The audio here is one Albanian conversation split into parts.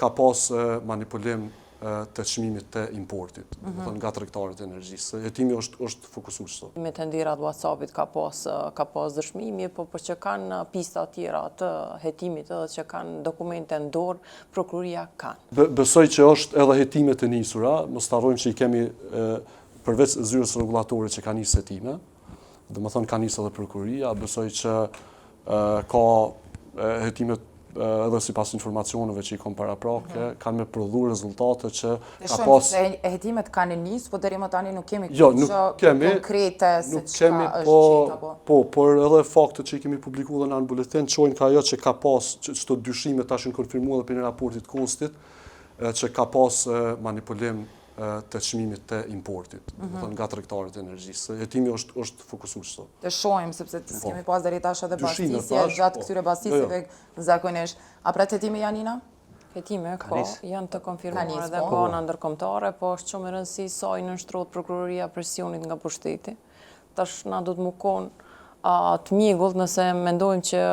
ka pas manipulim të çmimit të importit, nga tregtarët e energjisë. Hetimi është fokusuar kështu. Me tenderat WhatsAppit ka pas dëshmimi, po për që kanë pista tjera të hetimit edhe që kanë dokumente në dorë, prokuroria kanë. Besoj që është edhe hetimet e nisura, mos harrojmë që i kemi përveç zyrës rregullatore që ka nisë hetime, domethënë ka nisë edhe prokuroria, besoj që ka hetimet edhe sipas informacioneve që i kam paraprake, kanë me prodhu rezultate që ka pas... Hetimet kanë nisë, po deri më tani nuk kemi konkrete se çka është gjithë apo. Por edhe faktet që i kemi publikuar në buletin çojnë ka ajo që ka pas çdo dyshime tash në konfirmuar edhe për raportit kostit që ka pas manipulim të çmimit të importit, nga tregtarët e energjisë. Hetimi është fokusuar kështu. Të shohim sepse kemi pas deri tash edhe bastisje gjatë këtyre bastisjeve zakonisht. A pra hetimi Janina? Hetime, janë të konfirmuar dhe ka në ndërkombëtare, po është shumë e rëndësishme sa i nënshtrohet prokuroria presionit nga pushteti. Tash na do të mukon të mjegullt nëse mendojmë që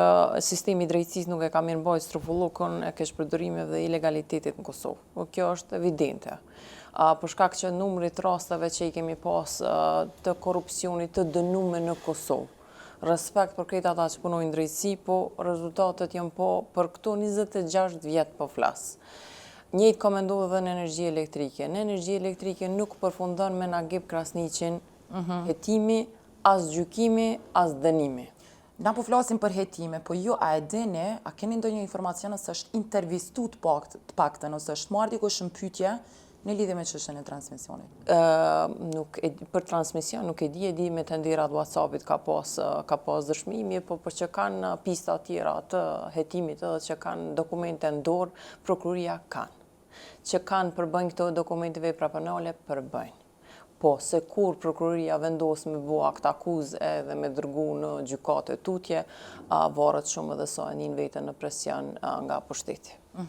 sistemi i drejtësisë nuk e ka mirëmbajtur strufulukun e keq përdorimeve dhe ilegalitetit në Kosovë. Po kjo është evidente. Për shkak që numrit rasteve që i kemi pas të korrupsionit të dënuar në Kosovë. Respekt për krejt ata që punojnë drejtësi, po rezultatet janë po për këto 26 vjet po flas. Njëjtë ka menduar edhe në energji elektrike. Në energji elektrike nuk përfundon me Nagib Krasniqin hetimi, as gjykimi, as dënimi. Na po flasim për hetime, po ju a e dini, a keni ndonjë informacion se është intervistuar të paktën ose është marrë dikush në pyetje në lidhje me çështjen e transmisionit? Për transmision nuk e di me tenderat WhatsAppit ka pas dëshmimi, po për që kanë pista tjera të hetimit edhe që kanë dokumente në dorë, prokuroria kanë. Që kanë përbëjnë këto dokumente vepra penale, përbëjnë. Po, se kur prokuroria vendos me bua këtë akuzë edhe me dërgu në gjykate tutje, varet shumë edhe sa e njën vetën në presion nga pushteti.